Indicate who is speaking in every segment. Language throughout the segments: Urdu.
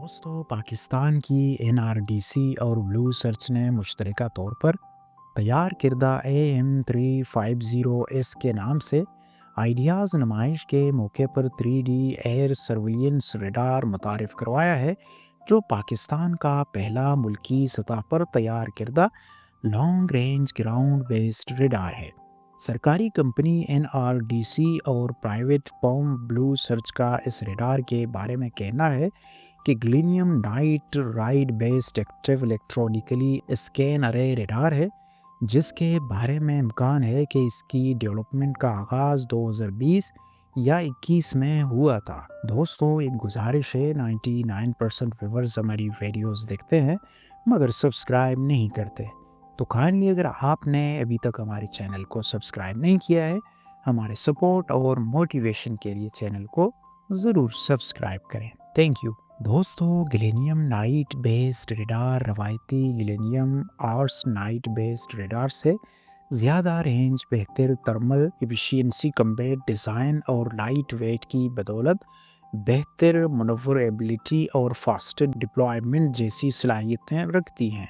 Speaker 1: دوستو پاکستان کی NRDC اور بلو سرچ نے مشترکہ طور پر تیار کردہ AM350S کے نام سے آئیڈیاز نمائش کے موقع پر 3D ایئر سرویلنس ریڈار متعارف کروایا ہے، جو پاکستان کا پہلا ملکی سطح پر تیار کردہ long range ground based radar ہے۔ سرکاری کمپنی NRDC اور پرائیویٹ فارم بلو سرچ کا اس ریڈار کے بارے میں کہنا ہے کہ gallium nitride based active electronically scanned array radar ہے، جس کے بارے میں امکان ہے کہ اس کی ڈیولپمنٹ کا آغاز 2020 یا 21 میں ہوا تھا۔ دوستو ایک گزارش ہے، 99% ویورز ہماری ویڈیوز دیکھتے ہیں مگر سبسکرائب نہیں کرتے، تو کائنڈلی اگر آپ نے ابھی تک ہمارے چینل کو سبسکرائب نہیں کیا ہے، ہمارے سپورٹ اور موٹیویشن کے لیے چینل کو ضرور سبسکرائب کریں۔ Thank you. دوستو گلینیم نائٹ بیسڈ ریڈار روایتی گلینیم آرس نائٹ بیسڈ ریڈار سے زیادہ رینج، بہتر تھرمل ایفیشینسی، کمپیکٹ ڈیزائن اور لائٹ ویٹ کی بدولت بہتر منورایبلٹی اور فاسٹر ڈپلائمنٹ جیسی صلاحیتیں رکھتی ہیں۔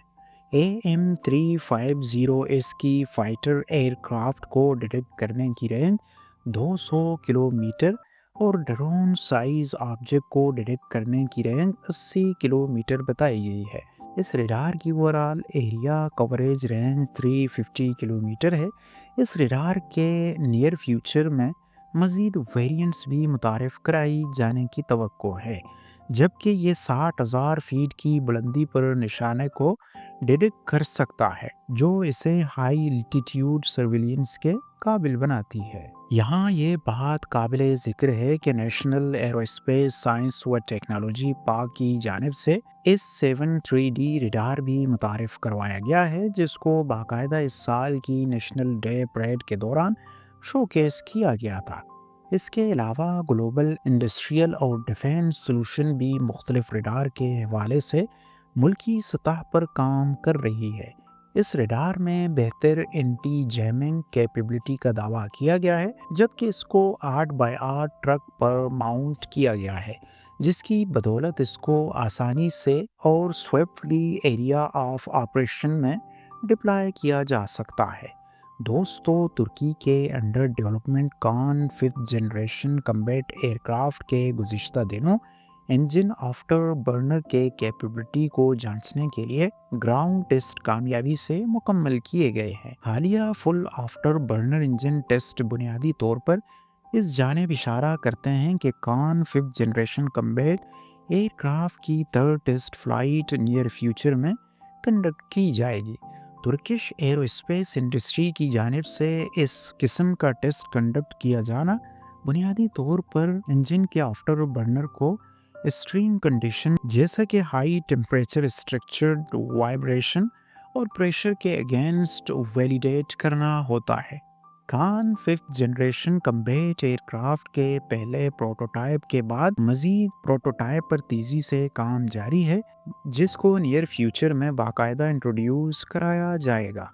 Speaker 1: AM350S کی فائٹر ایئر کرافٹ کو ڈیٹیکٹ کرنے کی رینج 200 کلومیٹر اور ڈرون سائز آبجیکٹ کو ڈیٹیکٹ کرنے کی رینج 80 کلومیٹر بتائی گئی ہے۔ اس ریڈار کی overall area coverage range 350 kilometre ہے۔ اس ریڈار کے نیئر فیوچر میں مزید ویریئنٹس بھی متعارف کرائی جانے کی توقع ہے، جبکہ یہ 60,000 فیٹ کی بلندی پر نشانے کو ڈیٹیکٹ کر سکتا ہے، جو اسے ہائی الٹیٹیوڈ سرویلنس کے قابل بناتی ہے۔ یہاں یہ بات قابل ذکر ہے کہ نیشنل ایروسپیس سائنس و ٹیکنالوجی پاک کی جانب سے اس 7 3D ریڈار بھی متعارف کروایا گیا ہے، جس کو باقاعدہ اس سال کی نیشنل ڈے پریڈ کے دوران شوکیس کیا گیا تھا۔ اس کے علاوہ گلوبل انڈسٹریل اور ڈیفینس سولوشن بھی مختلف ریڈار کے حوالے سے ملکی سطح پر کام کر رہی ہے۔ اس ریڈار میں بہتر اینٹی جیمنگ کیپیبلٹی کا دعویٰ کیا گیا ہے، جبکہ اس کو 8x8 ٹرک پر ماؤنٹ کیا گیا ہے، جس کی بدولت اس کو آسانی سے اور سویفٹلی ایریا آف آپریشن میں ڈپلائے کیا جا سکتا ہے۔ دوستو ترکی کے انڈر ڈیولپمنٹ کان 5th generation combat year craft کے گزشتہ دنوں انجن آفٹر برنر کے کیپیبلٹی کو جانچنے کے لیے گراؤنڈ ٹیسٹ کامیابی سے مکمل کیے گئے ہیں۔ حالیہ فل آفٹر برنر انجن ٹیسٹ بنیادی طور پر اس جانب اشارہ کرتے ہیں کہ کان 5th generation combat year craft کی 3rd test flight near future میں کنڈکٹ کی جائے گی۔ ترکش ایرو اسپیس انڈسٹری کی جانب سے اس قسم کا ٹیسٹ کنڈکٹ کیا جانا بنیادی طور پر انجن کے آفٹر برنر کو ایکسٹریم کنڈیشن جیسا کہ ہائی ٹیمپریچر، اسٹرکچرڈ وائبریشن اور پریشر کے اگینسٹ ویلیڈیٹ کرنا ہوتا ہے۔ کان 5th generation combat year craft کے پہلے پروٹوٹائپ کے بعد مزید پروٹوٹائپ پر تیزی سے کام جاری ہے، جس کو نیئر فیوچر میں باقاعدہ انٹروڈیوس کرایا جائے گا۔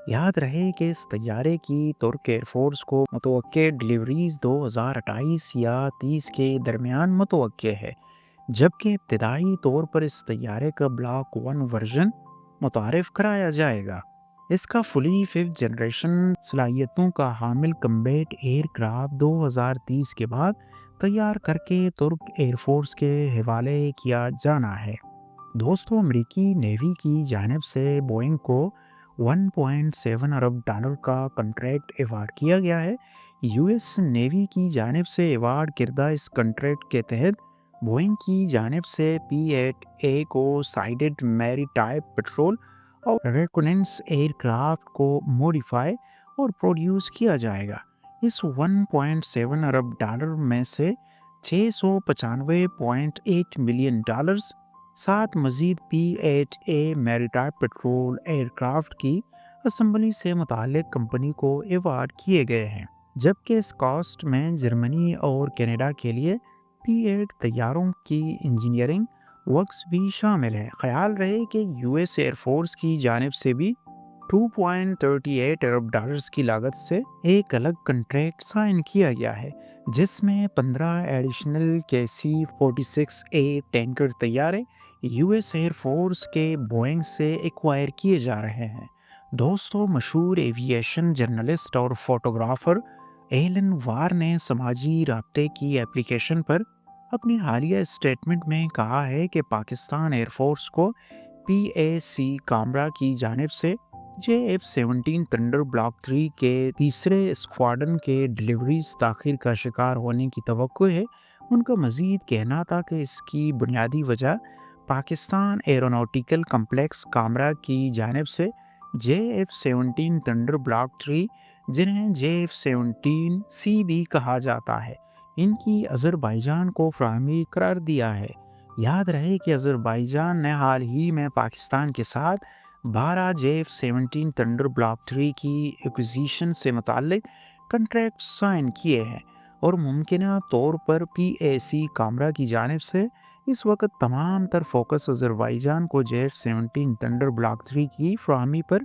Speaker 1: یاد رہے کہ اس طیارے کی ترک ایئر فورس کو متوقع ڈلیوریز 2028 یا 30 کے درمیان متوقع ہے، جبکہ ابتدائی طور پر اس طیارے کا بلاک 1 ورژن متعارف کرایا جائے گا۔ اس کا فلی 5th جنریشن صلاحیتوں کا حامل کمبیٹ ایئر کرافٹ 2030 کے بعد تیار کر کے ترک ایئر فورس کے حوالے کیا جانا ہے۔ دوستو امریکی نیوی کی جانب سے بوئنگ کو $1.7 ارب کا کنٹریکٹ ایوارڈ کیا گیا ہے۔ یو ایس نیوی کی جانب سے ایوارڈ کردہ اس کنٹریکٹ کے تحت بوئنگ کی جانب سے P-8A کو سائیڈڈ میری ٹائپ پیٹرول اور ریکوننس ایئر کرافٹ کو موڈیفائی اور پروڈیوس کیا جائے گا۔ اس $1.7 ارب میں سے $695.8 ملین 7 مزید P-8A میری ٹائپ پیٹرول ایئر کرافٹ کی اسمبلی سے متعلق کمپنی کو ایوارڈ کیے گئے ہیں، جبکہ اس کاسٹ میں جرمنی اور کینیڈا کے لیے P-8 طیاروں کی انجینئرنگ ورکس بھی شامل ہے۔ خیال رہے کہ یو ایس ایئر فورس کی جانب سے بھی $2.38 ارب کی لاگت سے ایک الگ کنٹریکٹ سائن کیا گیا ہے، جس میں 15 ایڈیشنل KC-46A ٹینکر طیارے US ایئر فورس کے بوئنگ سے ایکوائر کیے جا رہے ہیں۔ دوستو، مشہور ایوییشن جرنلسٹ اور فوٹوگرافر ایلن وار نے سماجی رابطے کی اپلیکیشن پر اپنی حالیہ اسٹیٹمنٹ میں کہا ہے کہ پاکستان ایئر فورس کو PAC کامرا کی جانب سے JF-17 تھنڈر بلاک 3 کے تیسرے اسکواڈرن کے ڈلیوریز تاخیر کا شکار ہونے کی توقع ہے۔ ان کا مزید کہنا تھا کہ اس کی بنیادی وجہ پاکستان ایروناٹیکل کمپلیکس کامرا کی جانب سے JF-17 تھنڈر بلاک 3، جنہیں JF-17C بھی کہا جاتا ہے، ان کی آذربائیجان کو فراہمی قرار دیا ہے۔ یاد رہے کہ آذربائیجان نے حال ہی میں پاکستان کے ساتھ 12 JF-17 تھنڈر بلاک 3 کی ایکوزیشن سے متعلق کنٹریکٹ سائن کیے ہیں، اور ممکنہ طور پر PAC کامرا کی جانب سے اس وقت تمام تر فوکس آذربائیجان کو JF-17 تھنڈر بلاک 3 کی فراہمی پر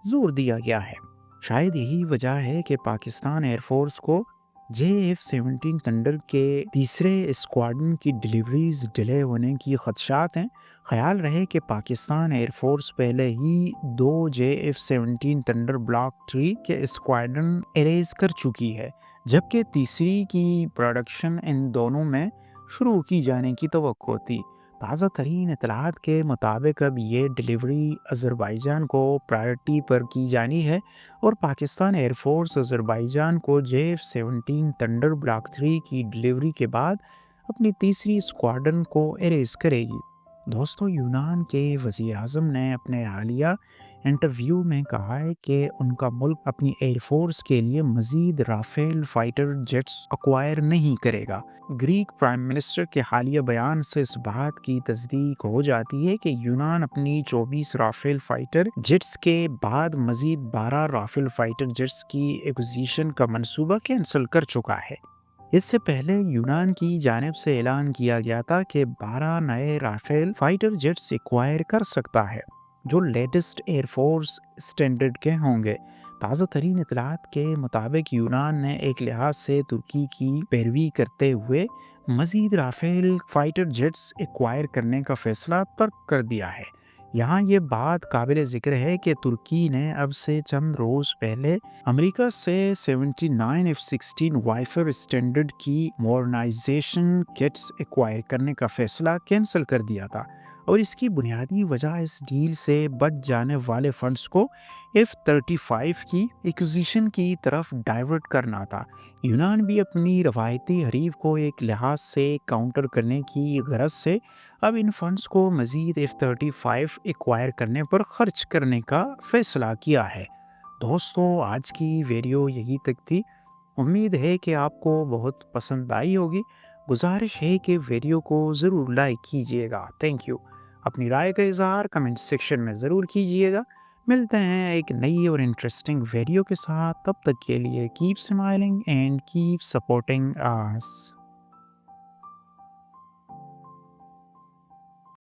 Speaker 1: زور دیا گیا ہے۔ شاید یہی وجہ ہے کہ پاکستان ایئر فورس کو JF-17 تھنڈر کے تیسرے اسکواڈرن کی ڈلیوریز ڈیلے ہونے کی خدشات ہیں۔ خیال رہے کہ پاکستان ایئر فورس پہلے ہی 2 JF-17 تھنڈر بلاک 3 کے اسکواڈرن اریز کر چکی ہے، جبکہ تیسری کی پروڈکشن ان دونوں میں شروع کی جانے کی توقع تھی۔ تازہ ترین اطلاعات کے مطابق اب یہ ڈلیوری آذربائیجان کو پرائرٹی پر کی جانی ہے، اور پاکستان ایئر فورس آذربائیجان کو JF-17 تھنڈر بلاک 3 کی ڈلیوری کے بعد اپنی تیسری اسکواڈرن کو اریز کرے گی۔ دوستو، یونان کے وزیر اعظم نے اپنے حالیہ انٹرویو میں کہا ہے کہ ان کا ملک اپنی ایئر فورس کے لیے مزید رافیل فائٹر جیٹس ایکوائر نہیں کرے گا۔ گریک پرائم منسٹر کے حالیہ بیان سے اس بات کی تصدیق ہو جاتی ہے کہ یونان اپنی 24 رافیل فائٹر جیٹس کے بعد مزید 12 رافیل فائٹر جیٹس کی ایکوزیشن کا منصوبہ کینسل کر چکا ہے۔ اس سے پہلے یونان کی جانب سے اعلان کیا گیا تھا کہ 12 نئے رافیل فائٹر جیٹس ایکوائر کر سکتا ہے، جو لیٹسٹ ایئر فورس اسٹینڈرڈ کے ہوں گے۔ تازہ ترین اطلاعات کے مطابق یونان نے ایک لحاظ سے ترکی کی پیروی کرتے ہوئے مزید رافیل فائٹر جیٹس ایکوائر کرنے کا فیصلہ ترک کر دیا ہے۔ یہاں یہ بات قابل ذکر ہے کہ ترکی نے اب سے چند روز پہلے امریکہ سے 79 F-16 وائپر اسٹینڈرڈ کی ماڈرنائزیشن کٹس ایکوائر کرنے کا فیصلہ کینسل کر دیا تھا، اور اس کی بنیادی وجہ اس ڈیل سے بچ جانے والے فنڈز کو F-35 کی ایکوزیشن کی طرف ڈائیورٹ کرنا تھا۔ یونان بھی اپنی روایتی حریف کو ایک لحاظ سے کاؤنٹر کرنے کی غرض سے اب ان فنڈز کو مزید F-35 ایکوائر کرنے پر خرچ کرنے کا فیصلہ کیا ہے۔ دوستو، آج کی ویڈیو یہی تک تھی۔ امید ہے کہ آپ کو بہت پسند آئی ہوگی۔ گزارش ہے کہ ویڈیو کو ضرور لائک کیجیے گا۔ Thank you. اپنی رائے کا اظہار کمنٹ سیکشن میں ضرور کیجیے گا۔ ملتے ہیں ایک نئی اور انٹرسٹنگ ویڈیو کے ساتھ، تب تک کے لیے keep smiling and keep supporting as.